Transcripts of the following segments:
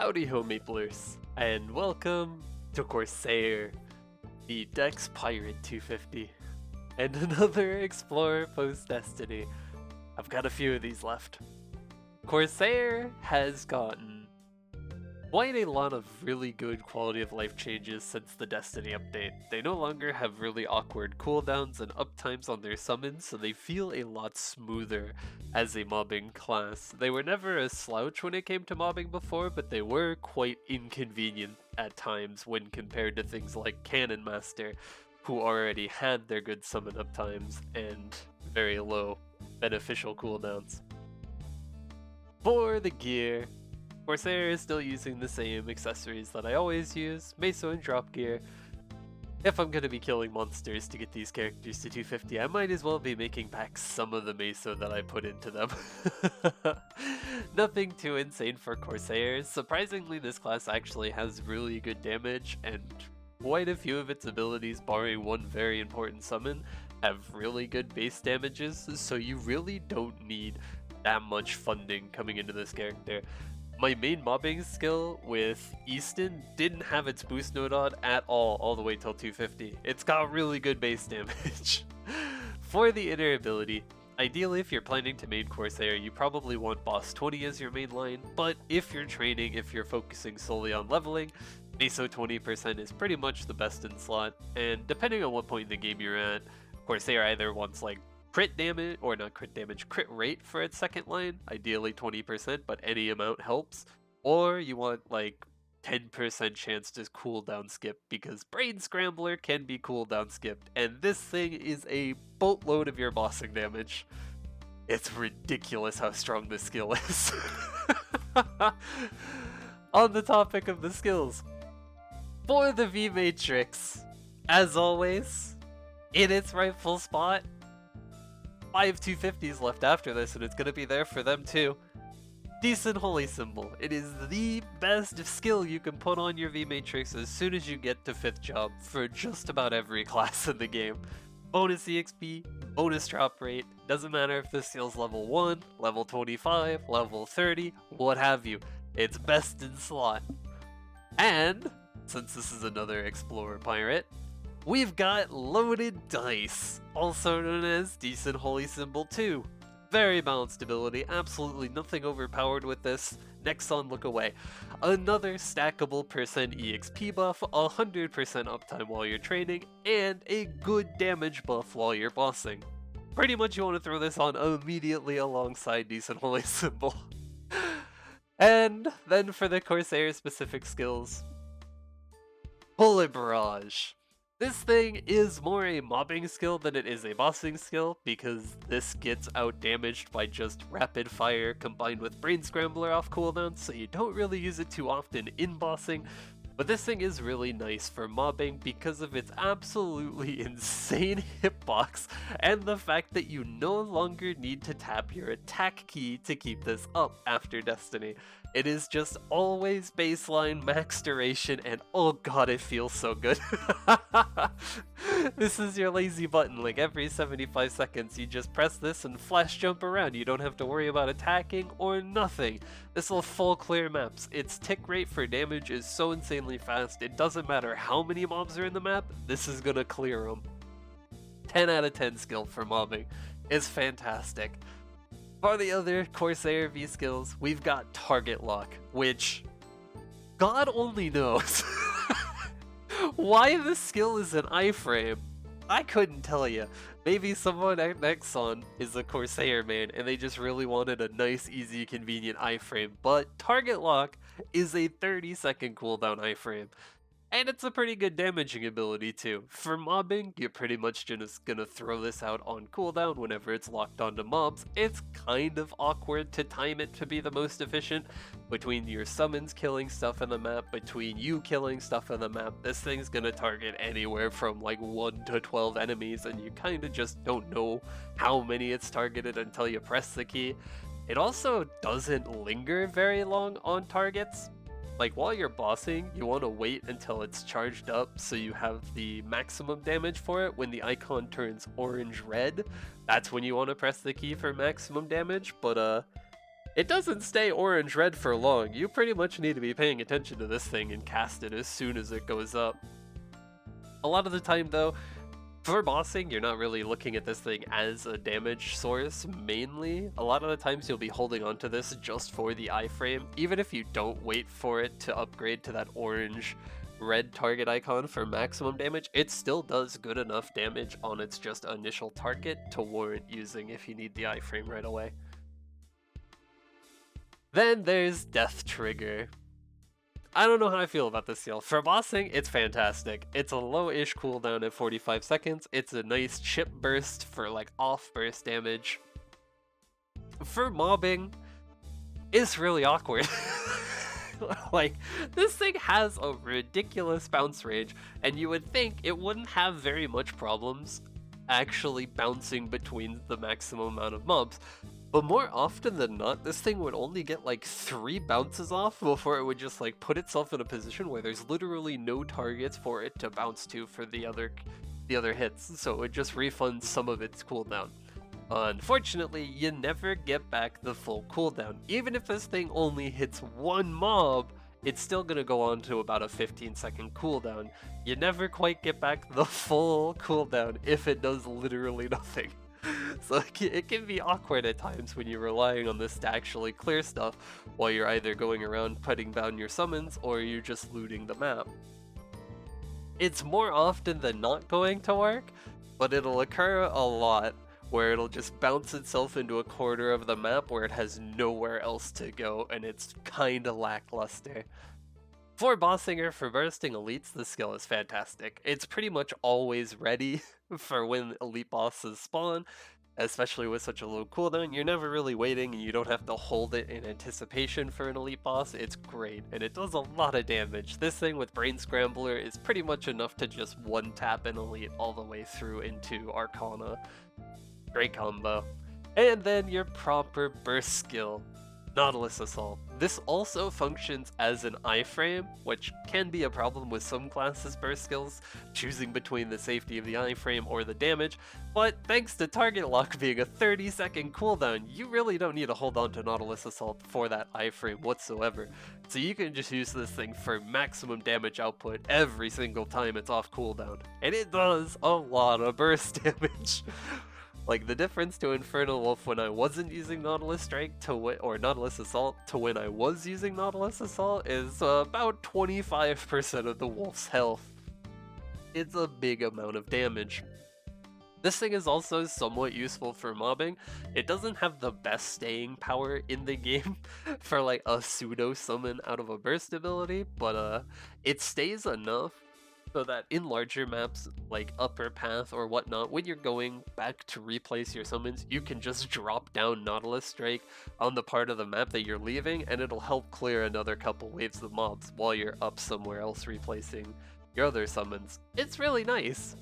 Howdy ho Maplers, and welcome to Corsair, the Dex Pirate 250, and another Explorer post-Destiny. I've got a few of these left. Corsair has gotten quite a lot of really good quality of life changes since the Destiny update. They no longer have really awkward cooldowns and uptimes on their summons, so they feel a lot smoother as a mobbing class. They were never a slouch when it came to mobbing before, but they were quite inconvenient at times when compared to things like Cannon Master, who already had their good summon uptimes and very low beneficial cooldowns. For the gear, Corsair is still using the same accessories that I always use, Meso and drop gear. If I'm going to be killing monsters to get these characters to 250, I might as well be making back some of the Meso that I put into them. Nothing too insane for Corsair. Surprisingly, this class actually has really good damage, and quite a few of its abilities, barring one very important summon, have really good base damages, so you really don't need that much funding coming into this character. My main mobbing skill with Easton didn't have its boost node on at all the way till 250. It's got really good base damage. For the inner ability, ideally if you're planning to main Corsair, you probably want boss 20 as your main line, but if you're training, if you're focusing solely on leveling, Meso 20% is pretty much the best in slot, and depending on what point in the game you're at, Corsair either wants like crit damage, or not crit damage, crit rate for its second line, ideally 20%, but any amount helps. Or you want like 10% chance to cooldown skip, because Brain Scrambler can be cooldown skipped, and this thing is a boatload of your bossing damage. It's ridiculous how strong this skill is. On the topic of the skills, for the V Matrix, as always, in its rightful spot, 5 250s left after this, and it's going to be there for them too. Decent Holy Symbol. It is the best skill you can put on your V-Matrix as soon as you get to 5th job for just about every class in the game. Bonus EXP, bonus drop rate, doesn't matter if this skill's level 1, level 25, level 30, what have you. It's best in slot. And, since this is another Explorer Pirate, we've got Loaded Dice, also known as Decent Holy Symbol 2. Very balanced ability, absolutely nothing overpowered with this. Next on, look away. Another stackable percent EXP buff, 100% uptime while you're training, and a good damage buff while you're bossing. Pretty much you want to throw this on immediately alongside Decent Holy Symbol. And then for the Corsair specific skills, Bullet Barrage. This thing is more a mobbing skill than it is a bossing skill, because this gets out damaged by just rapid fire combined with Brain Scrambler off cooldown, so you don't really use it too often in bossing. But this thing is really nice for mobbing because of its absolutely insane hitbox and the fact that you no longer need to tap your attack key to keep this up after Destiny. It is just always baseline max duration, and oh god, it feels so good. This is your lazy button, like every 75 seconds you just press this and flash jump around. You don't have to worry about attacking or nothing. This will full clear maps. Its tick rate for damage is so insanely fast, it doesn't matter how many mobs are in the map, this is gonna clear them. 10 out of 10 skill for mobbing. It's fantastic. For the other Corsair V skills, we've got Target Lock, which God only knows why this skill is an iframe. I couldn't tell you. Maybe someone at Nexon is a Corsair man and they just really wanted a nice, easy, convenient iframe, but Target Lock is a 30-second cooldown iframe. And it's a pretty good damaging ability too. For mobbing, you're pretty much just gonna throw this out on cooldown whenever it's locked onto mobs. It's kind of awkward to time it to be the most efficient between your summons killing stuff in the map, between you killing stuff in the map. This thing's gonna target anywhere from like 1 to 12 enemies, and you kinda just don't know how many it's targeted until you press the key. It also doesn't linger very long on targets. Like while you're bossing, you want to wait until it's charged up so you have the maximum damage for it. When the icon turns orange-red, that's when you want to press the key for maximum damage. But It doesn't stay orange-red for long. You pretty much need to be paying attention to this thing and cast it as soon as it goes up. A lot of the time though, for bossing, you're not really looking at this thing as a damage source, mainly. A lot of the times you'll be holding onto this just for the iframe, even if you don't wait for it to upgrade to that orange-red target icon for maximum damage, it still does good enough damage on its just initial target to warrant using if you need the iframe right away. Then there's Death Trigger. I don't know how I feel about this skill. For bossing, it's fantastic. It's a low-ish cooldown at 45 seconds. It's a nice chip burst for like off-burst damage. For mobbing, it's really awkward. Like, this thing has a ridiculous bounce range, and you would think it wouldn't have very much problems actually bouncing between the maximum amount of mobs. But more often than not, this thing would only get like 3 bounces off before it would just like put itself in a position where there's literally no targets for it to bounce to for the other hits, so it would just refund some of its cooldown. Unfortunately, you never get back the full cooldown. Even if this thing only hits 1 mob, it's still gonna go on to about a 15-second cooldown. You never quite get back the full cooldown if it does literally nothing. So it can be awkward at times when you're relying on this to actually clear stuff while you're either going around putting down your summons or you're just looting the map. It's more often than not going to work, but it'll occur a lot where it'll just bounce itself into a corner of the map where it has nowhere else to go, and it's kinda lackluster. For bossing or for bursting elites, the skill is fantastic. It's pretty much always ready for when elite bosses spawn, especially with such a low cooldown. You're never really waiting and you don't have to hold it in anticipation for an elite boss. It's great, and it does a lot of damage. This thing with Brain Scrambler is pretty much enough to just one-tap an elite all the way through into Arcana. Great combo. And then your proper burst skill, Nautilus Assault. This also functions as an iframe, which can be a problem with some classes' burst skills, choosing between the safety of the iframe or the damage, but thanks to target lock being a 30-second cooldown, you really don't need to hold on to Nautilus Assault for that iframe whatsoever. So you can just use this thing for maximum damage output every single time it's off cooldown. And it does a lot of burst damage. Like, the difference to Infernal Wolf when I wasn't using Nautilus Strike or Nautilus Assault to when I was using Nautilus Assault is about 25% of the wolf's health. It's a big amount of damage. This thing is also somewhat useful for mobbing. It doesn't have the best staying power in the game for like a pseudo summon out of a burst ability, but it stays enough so that in larger maps like Upper Path or whatnot, when you're going back to replace your summons, you can just drop down Nautilus Strike on the part of the map that you're leaving, and it'll help clear another couple waves of mobs while you're up somewhere else replacing your other summons. It's really nice.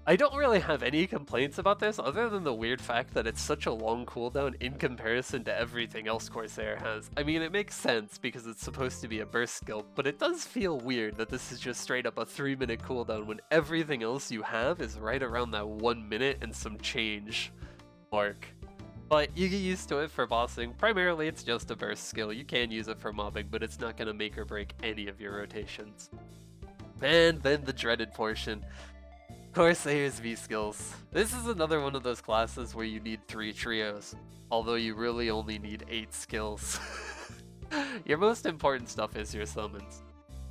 I don't really have any complaints about this other than the weird fact that it's such a long cooldown in comparison to everything else Corsair has. I mean, it makes sense because it's supposed to be a burst skill, but it does feel weird that this is just straight up a 3-minute cooldown when everything else you have is right around that 1 minute and some change mark. But you get used to it for bossing. Primarily it's just a burst skill. You can use it for mobbing, but it's not going to make or break any of your rotations. And then the dreaded portion. Corsair's V-skills. This is another one of those classes where you need 3 trios, although you really only need 8 skills. Your most important stuff is your summons,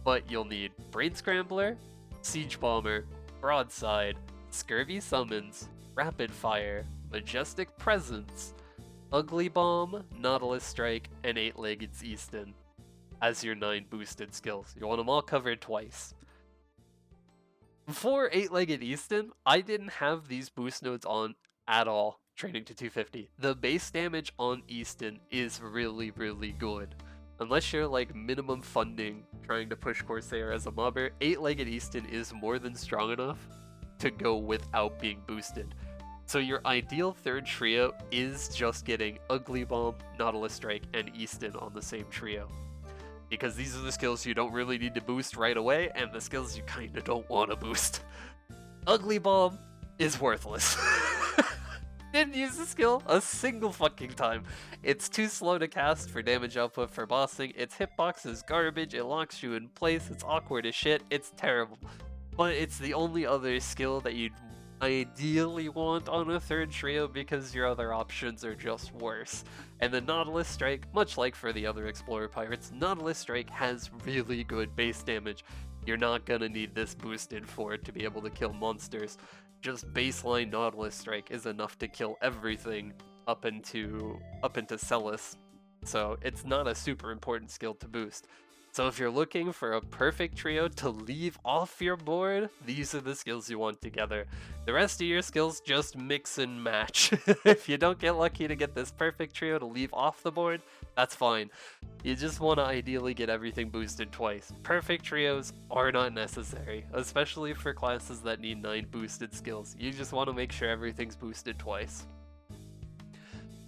but you'll need Brain Scrambler, Siege Bomber, Broadside, Scurvy Summons, Rapid Fire, Majestic Presence, Ugly Bomb, Nautilus Strike, and 8-Legged Easton as your 9 boosted skills. You want them all covered twice. For 8-Legged Easton, I didn't have these boost nodes on at all training to 250. The base damage on Easton is really, really good. Unless you're like minimum funding trying to push Corsair as a mobber, 8-Legged Easton is more than strong enough to go without being boosted. So your ideal third trio is just getting Ugly Bomb, Nautilus Strike, and Easton on the same trio. Because these are the skills you don't really need to boost right away, and the skills you kinda don't want to boost. Ugly Bomb is worthless. Didn't use the skill a single fucking time. It's too slow to cast for damage output for bossing. Its hitbox is garbage. It locks you in place. It's awkward as shit. It's terrible. But it's the only other skill that you'd ideally want on a third trio because your other options are just worse. And the Nautilus Strike, much like for the other Explorer Pirates, Nautilus Strike has really good base damage. You're not gonna need this boosted for it to be able to kill monsters. Just baseline Nautilus Strike is enough to kill everything up into Celis. So it's not a super important skill to boost. So if you're looking for a perfect trio to leave off your board, these are the skills you want together. The rest of your skills just mix and match. If you don't get lucky to get this perfect trio to leave off the board, that's fine. You just want to ideally get everything boosted twice. Perfect trios are not necessary, especially for classes that need 9 boosted skills. You just want to make sure everything's boosted twice.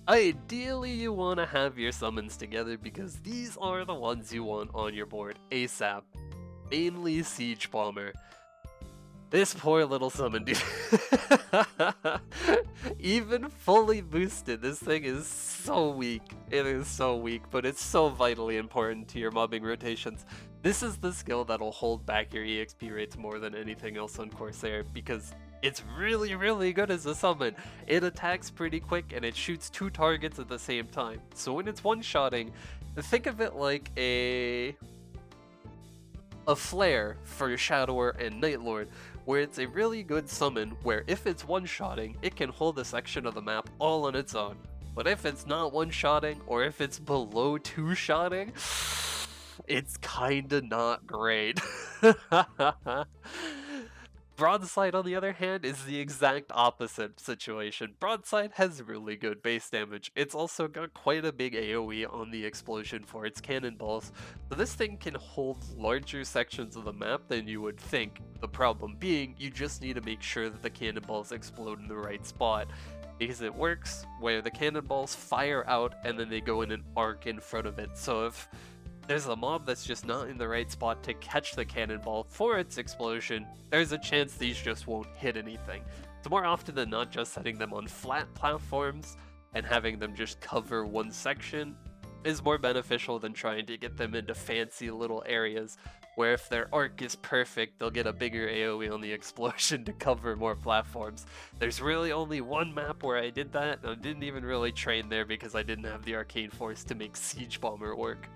Ideally, you want to have your summons together because these are the ones you want on your board ASAP. Mainly Siege Bomber. This poor little summon, dude. Even fully boosted, this thing is so weak. It is so weak, but it's so vitally important to your mobbing rotations. This is the skill that'll hold back your EXP rates more than anything else on Corsair because it's really, really good as a summon. It attacks pretty quick and it shoots 2 targets at the same time. So when it's one-shotting, think of it like a flare for Shadower and Nightlord, where it's a really good summon where if it's one-shotting, it can hold a section of the map all on its own. But if it's not one-shotting, or if it's below 2-shotting, it's kinda not great. Broadside, on the other hand, is the exact opposite situation. Broadside has really good base damage. It's also got quite a big AoE on the explosion for its cannonballs, so this thing can hold larger sections of the map than you would think. The problem being, you just need to make sure that the cannonballs explode in the right spot, because it works where the cannonballs fire out and then they go in an arc in front of it. So if there's a mob that's just not in the right spot to catch the cannonball for its explosion, there's a chance these just won't hit anything. So more often than not, just setting them on flat platforms and having them just cover one section is more beneficial than trying to get them into fancy little areas where if their arc is perfect, they'll get a bigger AoE on the explosion to cover more platforms. There's really only one map where I did that, and I didn't even really train there because I didn't have the Arcane Force to make Siege Bomber work.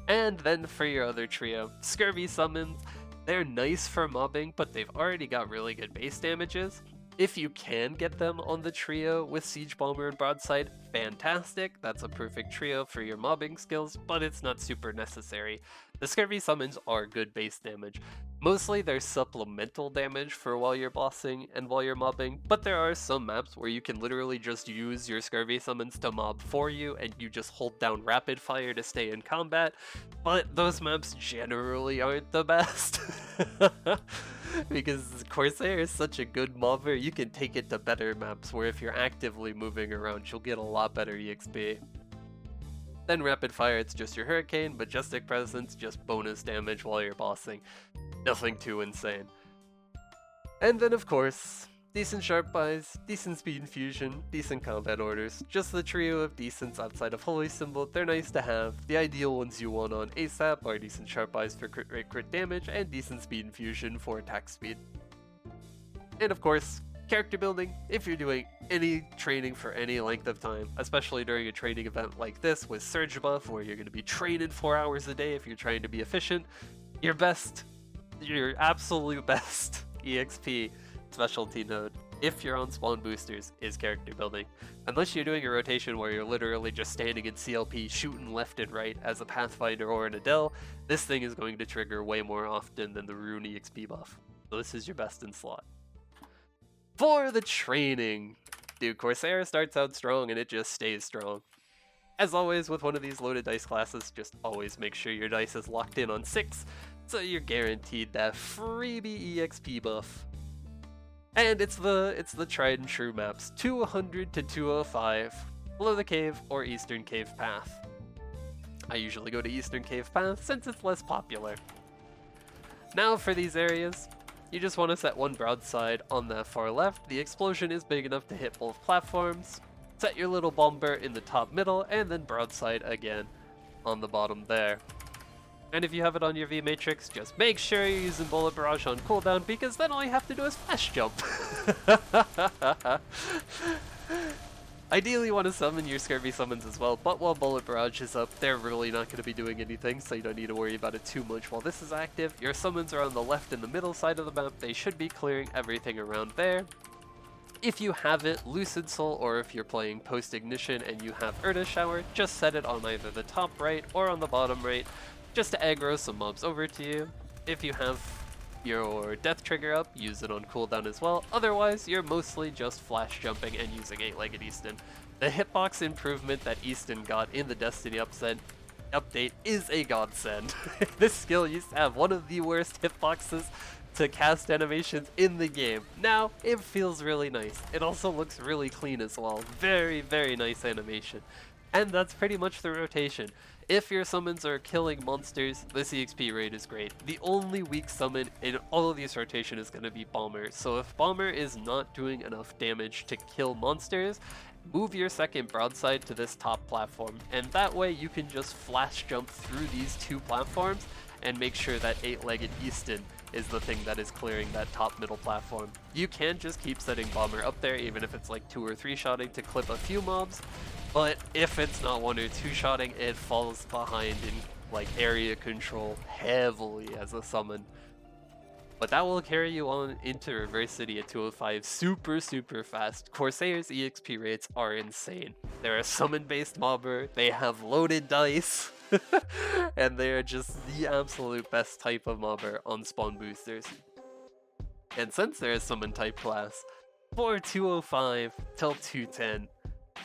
And then for your other trio, Scurvy Summons. They're nice for mobbing, but they've already got really good base damages. If you can get them on the trio with Siege Bomber and Broadside, fantastic. That's a perfect trio for your mobbing skills, but it's not super necessary. The Scurvy Summons are good base damage. Mostly they're supplemental damage for while you're bossing and while you're mobbing, but there are some maps where you can literally just use your Scurvy Summons to mob for you and you just hold down rapid fire to stay in combat, but those maps generally aren't the best. Because Corsair is such a good mobber, you can take it to better maps where if you're actively moving around, you'll get a lot better EXP. Then Rapid Fire, it's just your Hurricane, Majestic Presence, just bonus damage while you're bossing. Nothing too insane. And then of course, decent Sharp Buys, decent Speed Infusion, decent Combat Orders, just the trio of decents outside of Holy Symbol. They're nice to have. The ideal ones you want on ASAP are decent Sharp Buys for crit rate, crit damage, and decent Speed Infusion for attack speed. And of course, character building. If you're doing any training for any length of time, especially during a training event like this with Surge Buff, where you're going to be training 4 hours a day if you're trying to be efficient, your absolute best EXP specialty node, if you're on spawn boosters, is character building. Unless you're doing a rotation where you're literally just standing in CLP shooting left and right as a Pathfinder or an Adele, this thing is going to trigger way more often than the Rune EXP buff. So this is your best in slot. For the training, dude, Corsair starts out strong and it just stays strong. As always with one of these loaded dice classes, just always make sure your dice is locked in on 6, so you're guaranteed that freebie EXP buff. And it's the tried and true maps, 200 to 205, Below the Cave or Eastern Cave Path. I usually go to Eastern Cave Path since it's less popular. Now for these areas, you just want to set one broadside on that far left. The explosion is big enough to hit both platforms. Set your little bomber in the top middle, and then broadside again on the bottom there. And if you have it on your V Matrix, just make sure you're using Bullet Barrage on cooldown, because then all you have to do is flash jump. Ideally, you want to summon your Scurvy summons as well, but while Bullet Barrage is up, they're really not going to be doing anything, so you don't need to worry about it too much while this is active. Your summons are on the left and the middle side of the map. They should be clearing everything around there. If you have it, Lucid Soul, or if you're playing post-ignition and you have Urda Shower, just set it on either the top right or on the bottom right, just to aggro some mobs over to you. If you have your death trigger up, use it on cooldown as well. Otherwise, you're mostly just flash jumping and using 8-legged Easton. The hitbox improvement that Easton got in the Destiny update is a godsend. This skill used to have one of the worst hitboxes to cast animations in the game. Now, it feels really nice. It also looks really clean as well. Very, very nice animation. And that's pretty much the rotation. If your summons are killing monsters, this EXP rate is great. The only weak summon in all of these rotation is going to be Bomber. So if Bomber is not doing enough damage to kill monsters, move your second broadside to this top platform. And that way you can just flash jump through these two platforms and make sure that 8-legged Easton is the thing that is clearing that top middle platform. You can just keep setting Bomber up there, even if it's like 2 or 3 shotting to clip a few mobs, but if it's not 1 or 2 shotting, it falls behind in like area control heavily as a summon. But that will carry you on into Reverse City at 205 super fast. Corsair's EXP rates are insane. They're a summon-based mobber, they have loaded dice, and they are just the absolute best type of mobber on spawn boosters. And since they're a summon type class, for 205 till 210,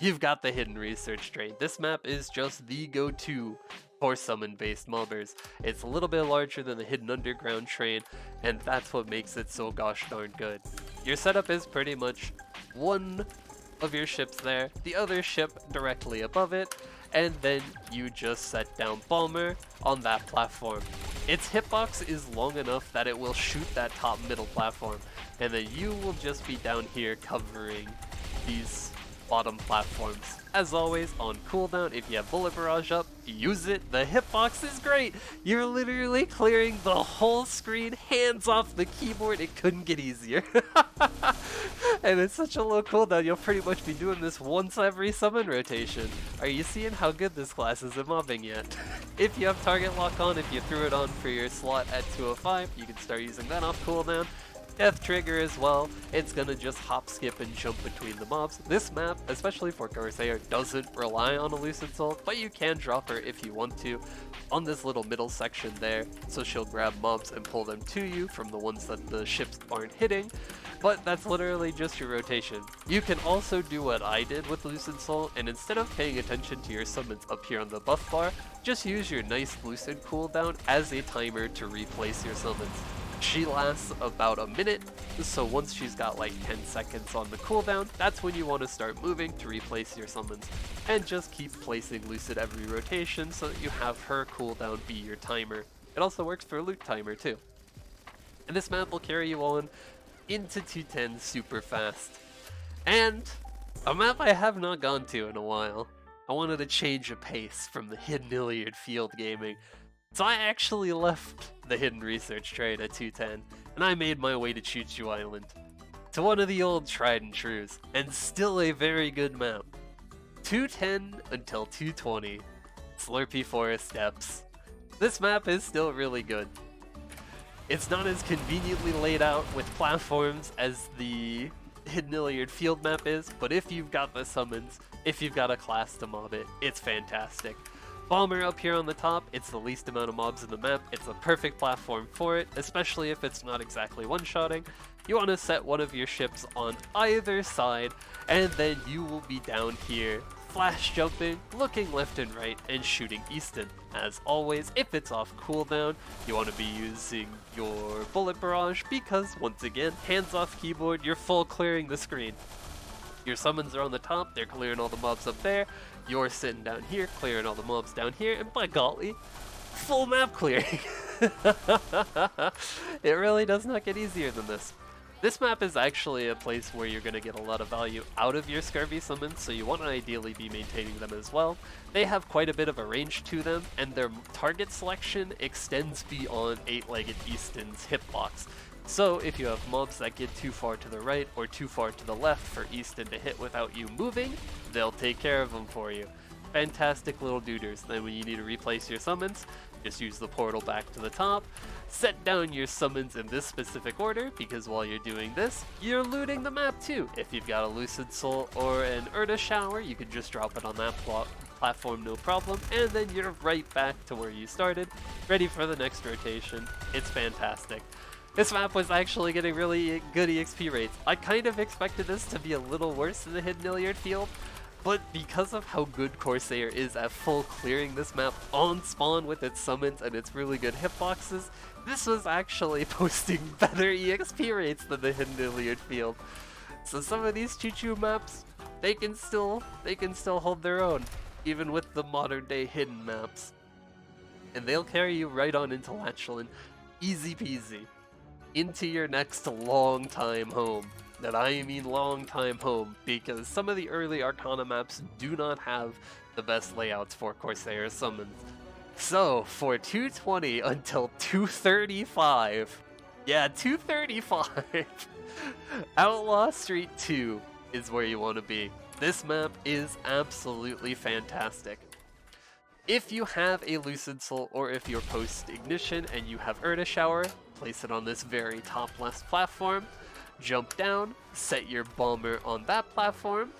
you've got the Hidden Research Train. This map is just the go-to for summon-based mobbers. It's a little bit larger than the Hidden Underground Train, and that's what makes it so gosh darn good. Your setup is pretty much one of your ships there, the other ship directly above it, and then you just set down Bomber on that platform. Its hitbox is long enough that it will shoot that top middle platform, and then you will just be down here covering these bottom platforms. As always, on cooldown, if you have Bullet Barrage up, use it. The hitbox is great. You're literally clearing the whole screen, hands off the keyboard. It couldn't get easier. And it's such a low cooldown, you'll pretty much be doing this once every summon rotation. Are you seeing how good this class is at mobbing yet? If you have target lock on, if you threw it on for your slot at 205, you can start using that off cooldown. Death trigger as well, it's gonna just hop, skip, and jump between the mobs. This map, especially for Corsair, doesn't rely on a Lucid Soul, but you can drop her if you want to on this little middle section there, so she'll grab mobs and pull them to you from the ones that the ships aren't hitting, but that's literally just your rotation. You can also do what I did with Lucid Soul, and instead of paying attention to your summons up here on the buff bar, just use your nice Lucid cooldown as a timer to replace your summons. She lasts about a minute, so once she's got like 10 seconds on the cooldown, that's when you want to start moving to replace your summons. And just keep placing Lucid every rotation so that you have her cooldown be your timer. It also works for a loot timer too. And this map will carry you on into 210 super fast. And a map I have not gone to in a while. I wanted to change a pace from the Hidden Iliad field gaming. So I actually left the Hidden Research Train at 210, and I made my way to Choo Choo Island, to one of the old tried and trues, and still a very good map. 210 until 220, Slurpy Forest Steps. This map is still really good. It's not as conveniently laid out with platforms as the Hidden Iliad field map is, but if you've got the summons, if you've got a class to mob it, it's fantastic. Bomber up here on the top, it's the least amount of mobs in the map, it's a perfect platform for it, especially if it's not exactly one-shotting. You want to set one of your ships on either side, and then you will be down here, flash jumping, looking left and right, and shooting Easton. As always, if it's off cooldown, you want to be using your Bullet Barrage, because once again, hands off keyboard, you're full clearing the screen. Your summons are on the top, they're clearing all the mobs up there. You're sitting down here, clearing all the mobs down here, and by golly, full map clearing. It really does not get easier than this. This map is actually a place where you're going to get a lot of value out of your Scurvy summons, so you want to ideally be maintaining them as well. They have quite a bit of a range to them, and their target selection extends beyond 8-legged Easton's hitbox. So if you have mobs that get too far to the right or too far to the left for Easton to hit without you moving, they'll take care of them for you. Fantastic little duders. Then when you need to replace your summons, just use the portal back to the top, set down your summons in this specific order, because while you're doing this, you're looting the map too. If you've got a Lucid Soul or an Urda Shower, you can just drop it on that platform, no problem, and then you're right back to where you started, ready for the next rotation. It's fantastic. This map was actually getting really good EXP rates. I kind of expected this to be a little worse in the Hidden Iliad field, but because of how good Corsair is at full clearing this map on spawn with its summons and its really good hitboxes, this was actually posting better EXP rates than the Hidden Iliad field. So some of these choo-choo maps, they can still hold their own, even with the modern day hidden maps. And they'll carry you right on into Lachlan, easy peasy, into your next long time home. That I mean long time home, because some of the early Arcana maps do not have the best layouts for Corsair summons. So, for 220 until 235, yeah, 235, Outlaw Street 2 is where you want to be. This map is absolutely fantastic. If you have a Lucid Soul, or if you're post-ignition and you have Urda Shower, place it on this very top left platform. Jump down, set your bomber on that platform,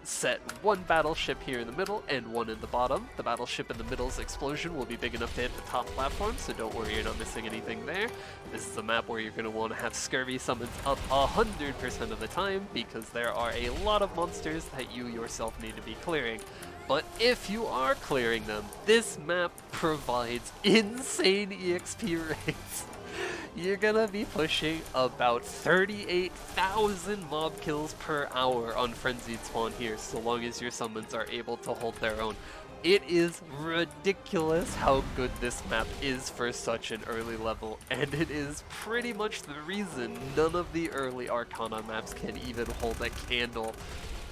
set one battleship here in the middle and one in the bottom. The battleship in the middle's explosion will be big enough to hit the top platform, so don't worry, you're not missing anything there. This is a map where you're going to want to have Scurvy summons up 100% of the time, because there are a lot of monsters that you yourself need to be clearing. But if you are clearing them, this map provides insane EXP rates. You're gonna be pushing about 38,000 mob kills per hour on Frenzied Spawn here, so long as your summons are able to hold their own. It is ridiculous how good this map is for such an early level, and it is pretty much the reason none of the early Arcana maps can even hold a candle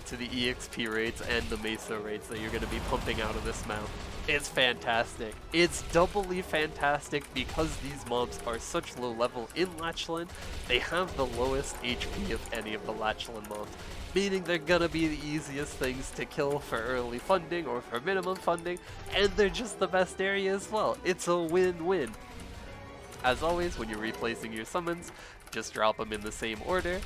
to the EXP rates and the Mesa rates that you're going to be pumping out of this map. It's fantastic. It's doubly fantastic because these mobs are such low level in Lachlan. They have the lowest HP of any of the Lachlan mobs, meaning they're gonna be the easiest things to kill for early funding or for minimum funding, and they're just the best area as well. It's a win-win. As always, when you're replacing your summons, just drop them in the same order.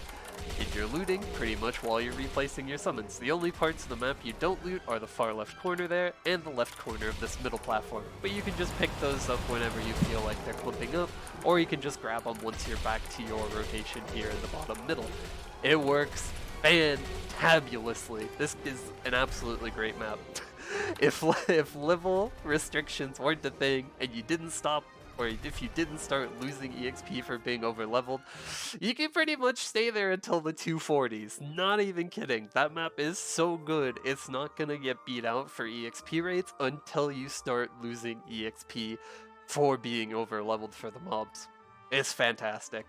And you're looting pretty much while you're replacing your summons. The only parts of the map you don't loot are the far left corner there and the left corner of this middle platform. But you can just pick those up whenever you feel like they're clumping up, or you can just grab them once you're back to your rotation here in the bottom middle. It works fantabulously. This is an absolutely great map. If level restrictions weren't a thing and you didn't stop, or if you didn't start losing EXP for being over-leveled, you can pretty much stay there until the 240s. Not even kidding. That map is so good, it's not gonna get beat out for EXP rates until you start losing EXP for being over-leveled for the mobs. It's fantastic.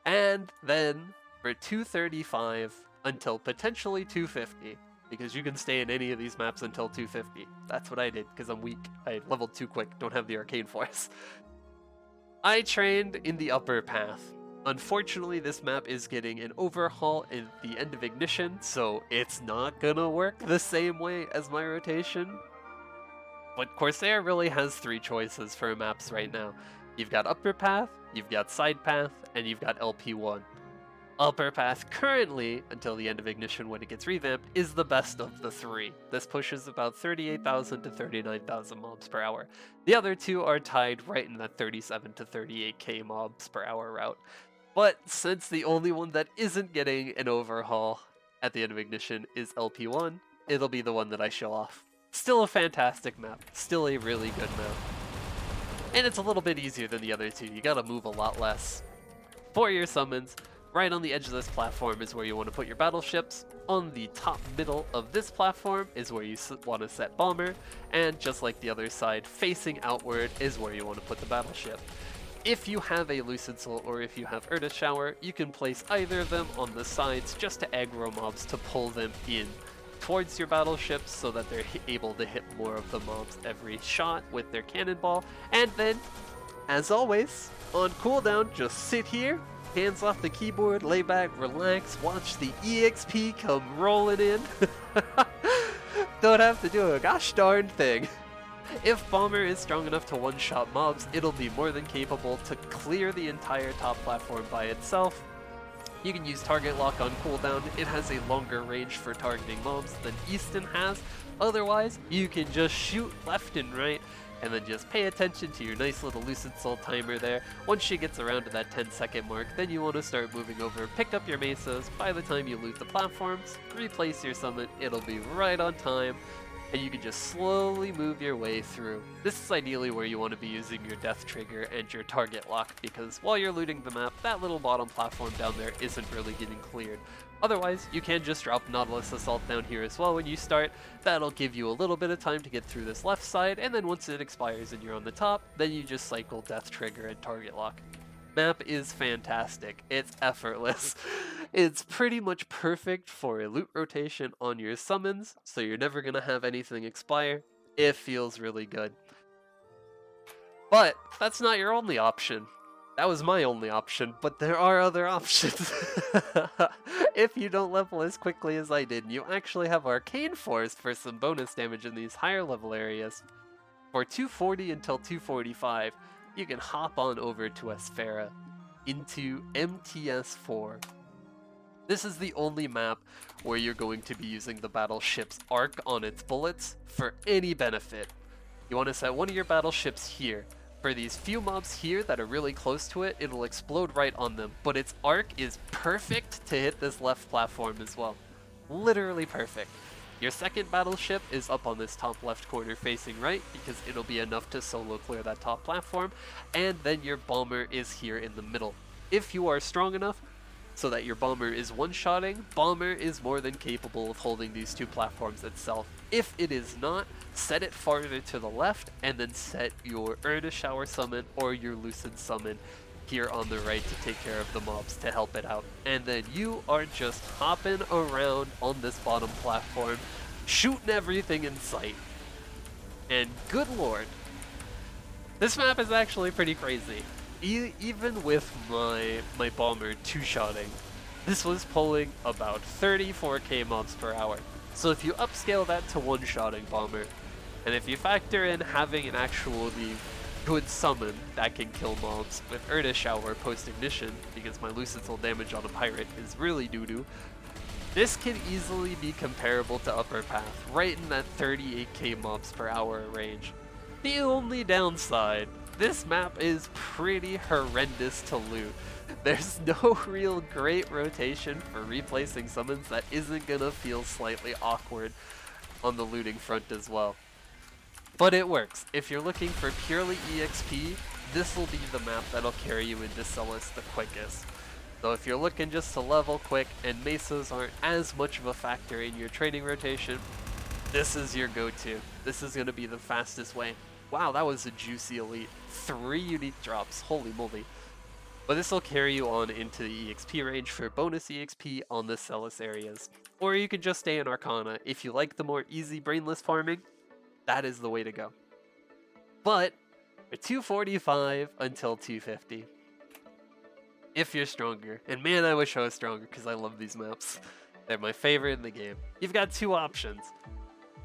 And then, for 235 until potentially 250, because you can stay in any of these maps until 250. That's what I did, because I'm weak. I leveled too quick, don't have the Arcane Force. I trained in the upper path. Unfortunately, this map is getting an overhaul in the end of Ignition, so it's not gonna work the same way as my rotation. But Corsair really has three choices for maps right now. You've got upper path, you've got side path, and you've got LP1. Upper path currently, until the end of Ignition when it gets revamped, is the best of the three. This pushes about 38,000 to 39,000 mobs per hour. The other two are tied right in that 37 to 38k mobs per hour route. But since the only one that isn't getting an overhaul at the end of Ignition is LP1, it'll be the one that I show off. Still a fantastic map, still a really good map. And it's a little bit easier than the other two, you gotta move a lot less. For your summons, Right on the edge of this platform is where you want to put your battleships. On the top middle of this platform is where you want to set bomber, and just like the other side, facing outward is where you want to put the battleship. If you have a Lucid Soul or if you have Earth Shower, you can place either of them on the sides just to aggro mobs to pull them in towards your battleships so that they're able to hit more of the mobs every shot with their cannonball. And then, as always, on cooldown, just sit here, hands off the keyboard, lay back, relax, watch the EXP come rolling in. Don't have to do a gosh darn thing. If Bomber is strong enough to one-shot mobs, it'll be more than capable to clear the entire top platform by itself. You can use target lock on cooldown. It has a longer range for targeting mobs than Easton has. Otherwise, you can just shoot left and right, and then just pay attention to your nice little Lucid Soul timer there. Once she gets around to that 10-second mark, then you want to start moving over, pick up your mesas. By the time you loot the platforms, replace your summon, it'll be right on time, and you can just slowly move your way through. This is ideally where you want to be using your death trigger and your target lock, because while you're looting the map, that little bottom platform down there isn't really getting cleared. Otherwise, you can just drop Nautilus Assault down here as well when you start. That'll give you a little bit of time to get through this left side, and then once it expires and you're on the top, then you just cycle death trigger and target lock. Map is fantastic. It's effortless. It's pretty much perfect for a loot rotation on your summons, so you're never gonna have anything expire. It feels really good. But that's not your only option. That was my only option, but there are other options. If you don't level as quickly as I did, you actually have Arcane Force for some bonus damage in these higher level areas. For 240 until 245, you can hop on over to Esfera into MTS4. This is the only map where you're going to be using the battleship's arc on its bullets for any benefit. You want to set one of your battleships here. For these few mobs here that are really close to it, it'll explode right on them, but its arc is perfect to hit this left platform as well. Literally perfect. Your second battleship is up on this top left corner facing right, because it'll be enough to solo clear that top platform, and then your bomber is here in the middle. If you are strong enough so that your bomber is one-shotting, bomber is more than capable of holding these two platforms itself. If it is not, set it farther to the left, and then set your Earth Shower summon or your Lucid summon here on the right to take care of the mobs to help it out. And then you are just hopping around on this bottom platform, shooting everything in sight. And good lord, this map is actually pretty crazy. Even with my bomber two-shotting, this was pulling about 34k mobs per hour. So if you upscale that to one-shotting bomber, and if you factor in having an actually good summon that can kill mobs with Earth Shower post-ignition, because my Lucid Soul damage on a pirate is really doo-doo, this can easily be comparable to Upper Path, right in that 38k mobs per hour range. The only downside, this map is pretty horrendous to loot. There's no real great rotation for replacing summons that isn't gonna feel slightly awkward on the looting front as well. But it works. If you're looking for purely EXP, this will be the map that'll carry you into Celis the quickest. So if you're looking just to level quick and mesas aren't as much of a factor in your training rotation, this is your go-to. This is gonna be the fastest way. Wow, that was a juicy elite. 3 unique drops, holy moly. But this will carry you on into the EXP range for bonus EXP on the Celis areas. Or you can just stay in Arcana. If you like the more easy brainless farming, that is the way to go. But for 245 until 250, if you're stronger, and man I wish I was stronger because I love these maps. They're my favorite in the game. You've got two options.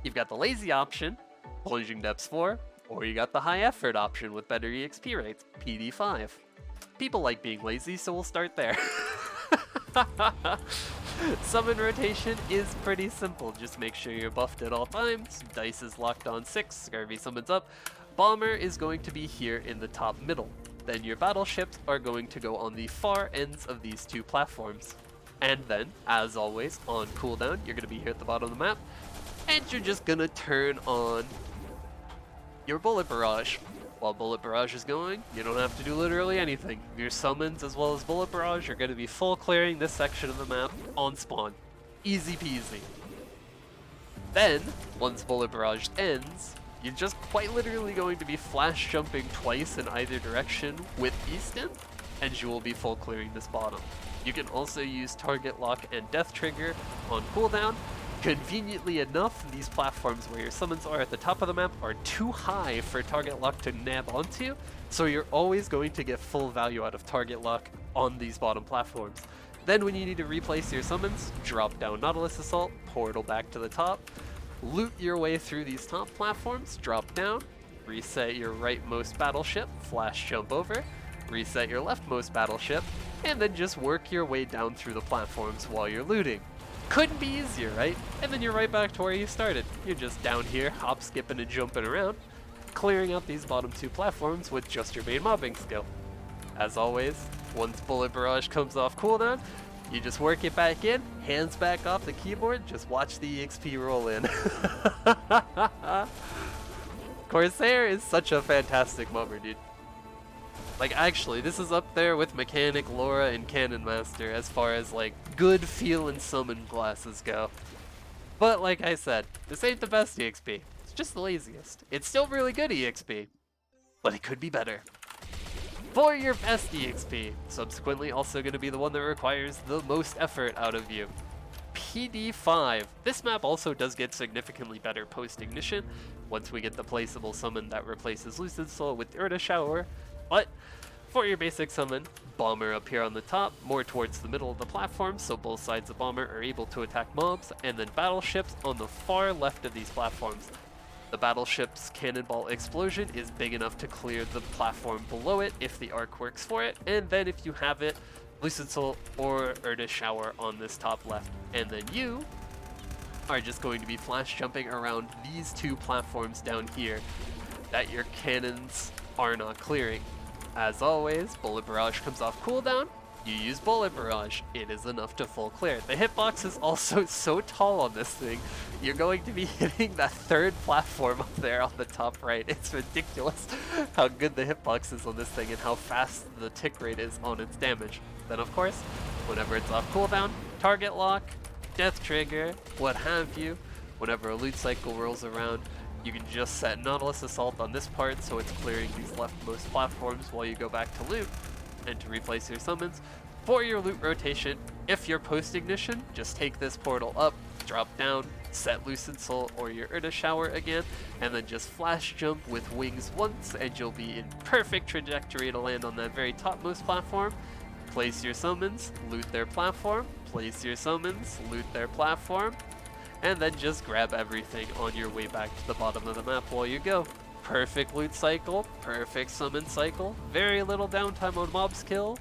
You've got the lazy option, Plunging Depths 4, or you got the high effort option with better EXP rates, PD5. People like being lazy, so we'll start there. Summon rotation is pretty simple. Just make sure you're buffed at all times. Dice is locked on 6. Scurvy summons up. Bomber is going to be here in the top middle. Then your battleships are going to go on the far ends of these two platforms. And then, as always, on cooldown, you're going to be here at the bottom of the map. And you're just going to turn on your bullet barrage. While Bullet Barrage is going, you don't have to do literally anything. Your summons as well as Bullet Barrage are going to be full clearing this section of the map on spawn. Easy peasy. Then, once Bullet Barrage ends, you're just quite literally going to be flash jumping twice in either direction with Easton, and you will be full clearing this bottom. You can also use Target Lock and Death Trigger on cooldown. Conveniently enough, these platforms where your summons are at the top of the map are too high for Target Lock to nab onto, so you're always going to get full value out of Target Lock on these bottom platforms. Then when you need to replace your summons, drop down Nautilus Assault, portal back to the top, loot your way through these top platforms, drop down, reset your rightmost battleship, flash jump over, reset your leftmost battleship, and then just work your way down through the platforms while you're looting. Couldn't be easier, right? And then you're right back to where you started. You're just down here, hop, skipping, and jumping around, clearing out these bottom two platforms with just your main mobbing skill. As always, once Bullet Barrage comes off cooldown, you just work it back in, hands back off the keyboard, just watch the EXP roll in. Corsair is such a fantastic mobber, dude. Like, actually, this is up there with Mechanic, Lara, and Cannon Master as far as, like, good feel and summon classes go. But like I said, this ain't the best EXP. It's just the laziest. It's still really good EXP, but it could be better. For your best EXP, subsequently also going to be the one that requires the most effort out of you. PD5. This map also does get significantly better post-ignition once we get the placeable summon that replaces Lucid Soul with Urda Shower. But for your basic summon, Bomber up here on the top, more towards the middle of the platform, so both sides of Bomber are able to attack mobs, and then battleships on the far left of these platforms. The battleship's cannonball explosion is big enough to clear the platform below it if the arc works for it, and then if you have it, Lucid Soul or Urda Shower on this top left. And then you are just going to be flash jumping around these two platforms down here that your cannons are not clearing. As always, Bullet Barrage comes off cooldown, you use Bullet Barrage, it is enough to full clear. The hitbox is also so tall on this thing, you're going to be hitting that third platform up there on the top right. It's ridiculous how good the hitbox is on this thing and how fast the tick rate is on its damage. Then of course, whenever it's off cooldown, Target Lock, Death Trigger, what have you, whenever a loot cycle rolls around, you can just set Nautilus Assault on this part so it's clearing these leftmost platforms while you go back to loot. And to replace your summons, for your loot rotation, if you're post-ignition, just take this portal up, drop down, set Lucid Soul or your Urda Shower again, and then just flash jump with wings once, and you'll be in perfect trajectory to land on that very topmost platform. Place your summons, loot their platform, place your summons, loot their platform, and then just grab everything on your way back to the bottom of the map while you go. Perfect loot cycle, perfect summon cycle, very little downtime on mobs kill,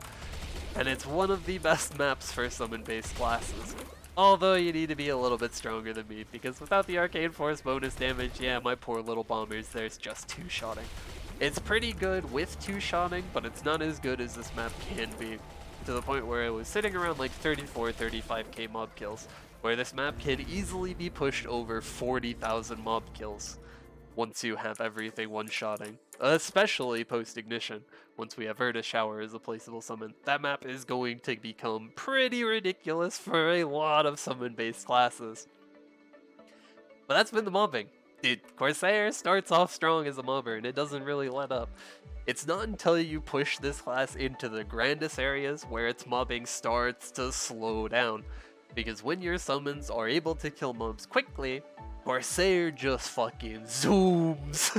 and it's one of the best maps for summon-based classes. Although you need to be a little bit stronger than me, because without the Arcane Force bonus damage, yeah, my poor little bombers, there's just two-shotting. It's pretty good with two-shotting, but it's not as good as this map can be, to the point where it was sitting around like 34-35k mob kills, where this map can easily be pushed over 40,000 mob kills once you have everything one-shotting, especially post-ignition. Once we have Urda Shower as a placeable summon, that map is going to become pretty ridiculous for a lot of summon-based classes. But that's been the mobbing. Dude, Corsair starts off strong as a mobber and it doesn't really let up. It's not until you push this class into the grandest areas where its mobbing starts to slow down. Because when your summons are able to kill mobs quickly, Corsair just fucking zooms.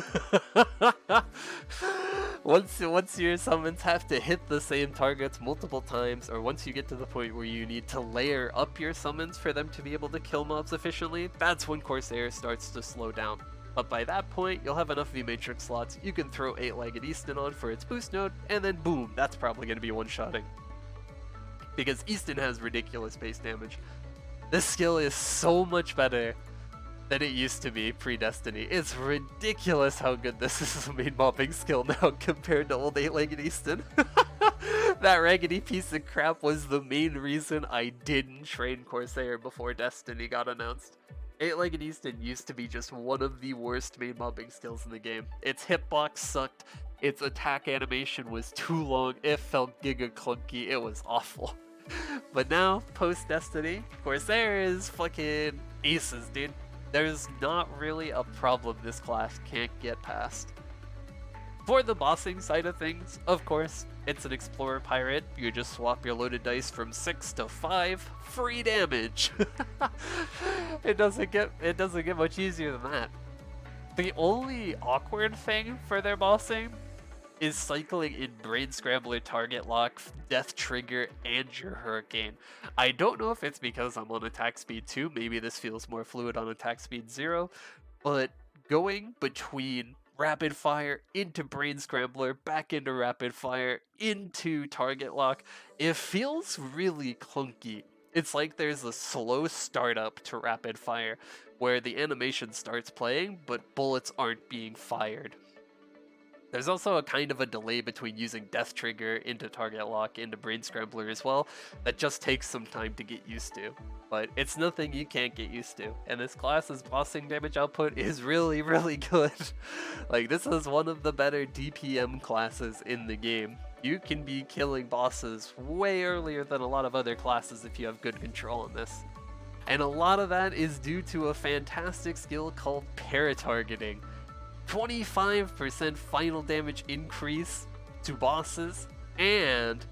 Once your summons have to hit the same targets multiple times, or once you get to the point where you need to layer up your summons for them to be able to kill mobs efficiently, that's when Corsair starts to slow down. But by that point, you'll have enough V-Matrix slots, you can throw 8-legged Easton on for its boost node, and then boom, that's probably going to be one-shotting. Because Easton has ridiculous base damage. This skill is so much better than it used to be pre-Destiny. It's ridiculous how good this is as a main mobbing skill now compared to old 8-legged Easton. That raggedy piece of crap was the main reason I didn't train Corsair before Destiny got announced. Eight-Legged Easton used to be just one of the worst main mobbing skills in the game. Its hitbox sucked, its attack animation was too long, it felt giga clunky, it was awful. But now, post-Destiny, Corsair is fucking aces, dude. There's not really a problem this class can't get past. For the bossing side of things, of course, it's an Explorer Pirate. You just swap your loaded dice from 6 to 5, free damage. It doesn't get much easier than that. The only awkward thing for their bossing is cycling in Brain Scrambler, Target Lock, Death Trigger, and your Hurricane. I don't know if it's because I'm on attack speed 2, maybe this feels more fluid on attack speed 0, but going between Rapid Fire into Brain Scrambler, back into Rapid Fire, into Target Lock, it feels really clunky. It's like there's a slow startup to Rapid Fire, where the animation starts playing, but bullets aren't being fired. There's also a kind of a delay between using Death Trigger into Target Lock into Brain Scrambler as well that just takes some time to get used to. But it's nothing you can't get used to, and this class's bossing damage output is really, really good. Like, this is one of the better DPM classes in the game. You can be killing bosses way earlier than a lot of other classes if you have good control on this. And a lot of that is due to a fantastic skill called paratargeting. 25% final damage increase to bosses, and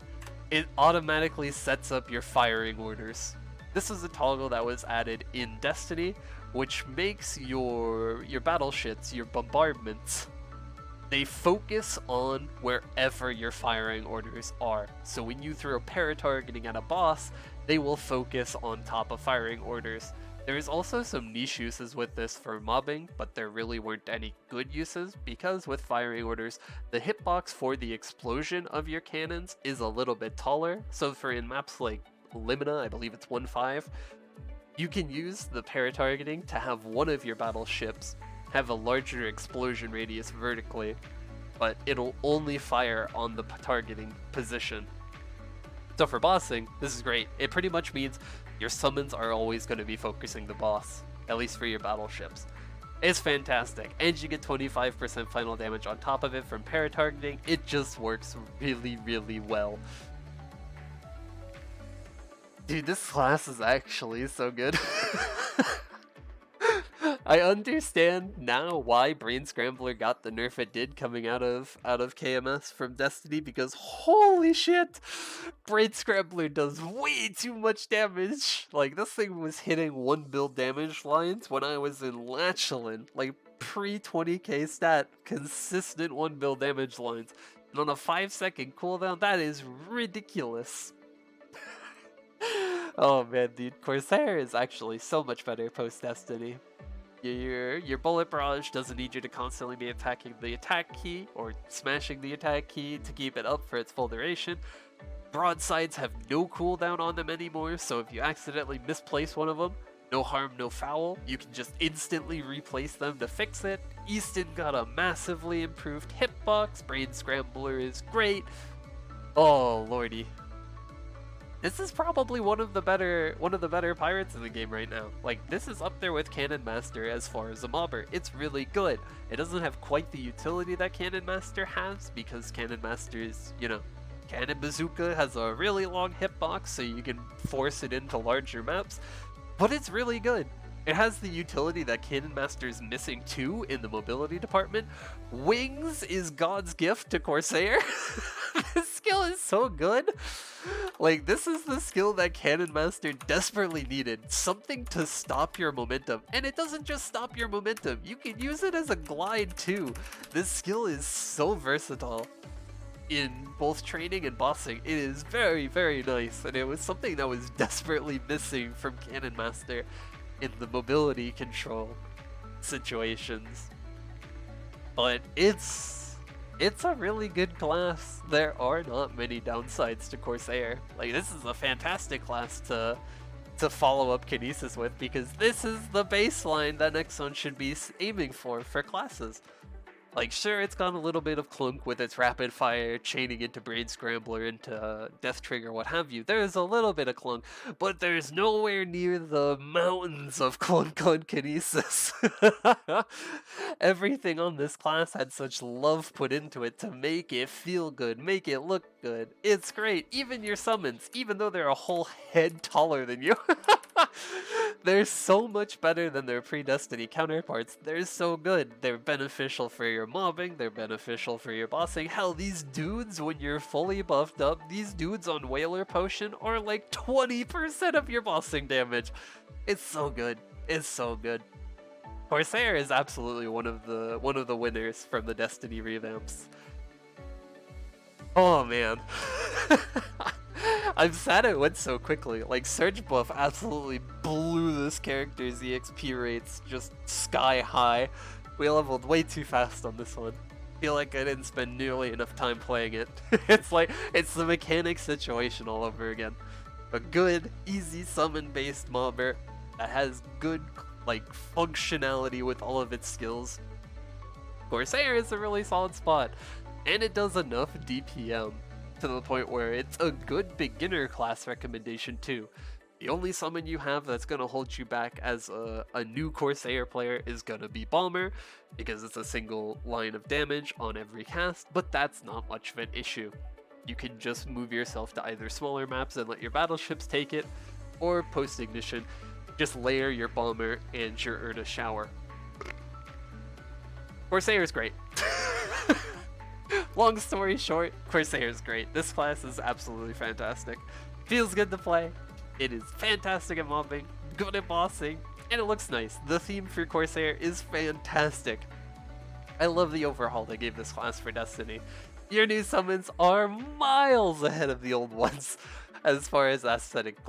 it automatically sets up your firing orders. This is a toggle that was added in Destiny, which makes your battle shits, your bombardments, they focus on wherever your firing orders are. So when you throw paratargeting at a boss, they will focus on top of firing orders. There is also some niche uses with this for mobbing, but there really weren't any good uses because with firing orders, the hitbox for the explosion of your cannons is a little bit taller. So for in maps like Limina, I believe it's 1.5, you can use the paratargeting to have one of your battleships have a larger explosion radius vertically, but it'll only fire on the targeting position. So for bossing, this is great. It pretty much means your summons are always going to be focusing the boss, at least for your battleships. It's fantastic, and you get 25% final damage on top of it from paratargeting. It just works really, really well. Dude, this class is actually so good. I understand now why Brain Scrambler got the nerf it did coming out of KMS from Destiny, because holy shit, Brain Scrambler does way too much damage. Like, this thing was hitting 1 build damage lines when I was in Lachlan, like pre 20k stat, consistent 1 build damage lines. And on a 5-second cooldown, that is ridiculous. Oh man, dude, Corsair is actually so much better post-Destiny. Your bullet barrage doesn't need you to constantly be attacking the attack key or smashing the attack key to keep it up for its full duration. Broadsides have no cooldown on them anymore, so if you accidentally misplace one of them, no harm, no foul. You can just instantly replace them to fix it. Easton got a massively improved hitbox. Brain Scrambler is great. Oh lordy. This is probably one of the better pirates in the game right now. Like, this is up there with Cannon Master as far as a mobber. It's really good. It doesn't have quite the utility that Cannon Master has, because Cannon Master's, you know, Cannon Bazooka has a really long hitbox, so you can force it into larger maps. But it's really good. It has the utility that Cannon Master's missing too in the mobility department. Wings is God's gift to Corsair. This skill is so good. Like, this is the skill that Cannon Master desperately needed. Something to stop your momentum. And it doesn't just stop your momentum. You can use it as a glide too. This skill is so versatile in both training and bossing. It is very, very nice. And it was something that was desperately missing from Cannon Master in the mobility control situations. But it's a really good class. There are not many downsides to Corsair. Like, this is a fantastic class to follow up Kinesis with, because this is the baseline that Nexon should be aiming for classes. Like, sure, it's got a little bit of clunk with its rapid fire, chaining into Brain Scrambler, into Death Trigger, what have you. There's a little bit of clunk, but there's nowhere near the mountains of clunk on Kinesis. Everything on this class had such love put into it to make it feel good, make it look good. It's great. Even your summons, even though they're a whole head taller than you. They're so much better than their pre-Destiny counterparts. They're so good. They're beneficial for your mobbing, they're beneficial for your bossing. Hell, these dudes, when you're fully buffed up, these dudes on Whaler Potion are like 20% of your bossing damage. It's so good. It's so good. Corsair is absolutely one of the winners from the Destiny revamps. Oh man. I'm sad it went so quickly. Like, Surge Buff absolutely blew this character's EXP rates just sky high. We leveled way too fast on this one. Feel like I didn't spend nearly enough time playing it. It's like, it's the mechanic situation all over again. A good, easy summon-based mobber that has good, like, functionality with all of its skills. Corsair is a really solid spot, and it does enough DPM to the point where it's a good beginner class recommendation too. The only summon you have that's gonna hold you back as a new Corsair player is gonna be Bomber, because it's a single line of damage on every cast, but that's not much of an issue. You can just move yourself to either smaller maps and let your battleships take it, or post-ignition, just layer your Bomber and your Urda Shower. Corsair is great. Long story short, Corsair is great. This class is absolutely fantastic. Feels good to play. It is fantastic at mobbing, good at bossing, and it looks nice. The theme for Corsair is fantastic. I love the overhaul they gave this class for Destiny. Your new summons are miles ahead of the old ones as far as aesthetics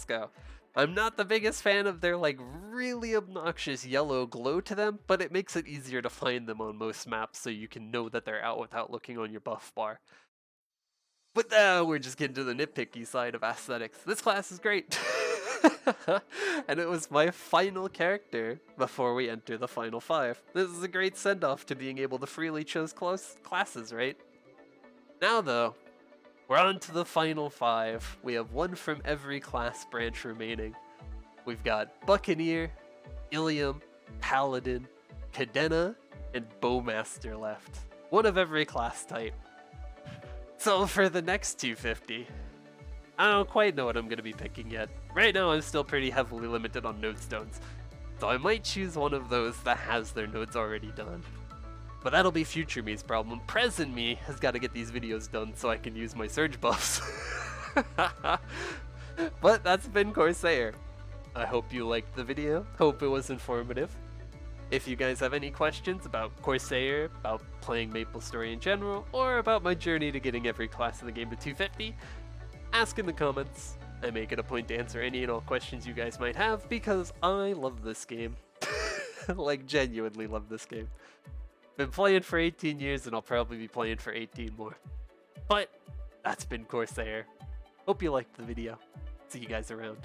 go. I'm not the biggest fan of their like really obnoxious yellow glow to them, but it makes it easier to find them on most maps so you can know that they're out without looking on your buff bar. But we're just getting to the nitpicky side of aesthetics. This class is great. And it was my final character before we enter the final 5. This is a great send-off to being able to freely choose classes, right? Now though, we're on to the final 5. We have one from every class branch remaining. We've got Buccaneer, Ilium, Paladin, Cadena, and Bowmaster left. One of every class type. So for the next 250, I don't quite know what I'm going to be picking yet. Right now I'm still pretty heavily limited on node stones, so I might choose one of those that has their nodes already done. But that'll be future me's problem. Present me has got to get these videos done so I can use my surge buffs. But that's been Corsair. I hope you liked the video, hope it was informative. If you guys have any questions about Corsair, about playing MapleStory in general, or about my journey to getting every class in the game to 250, ask in the comments. I make it a point to answer any and all questions you guys might have because I love this game. Like, genuinely love this game. Been playing for 18 years and I'll probably be playing for 18 more. But that's been Corsair. Hope you liked the video. See you guys around.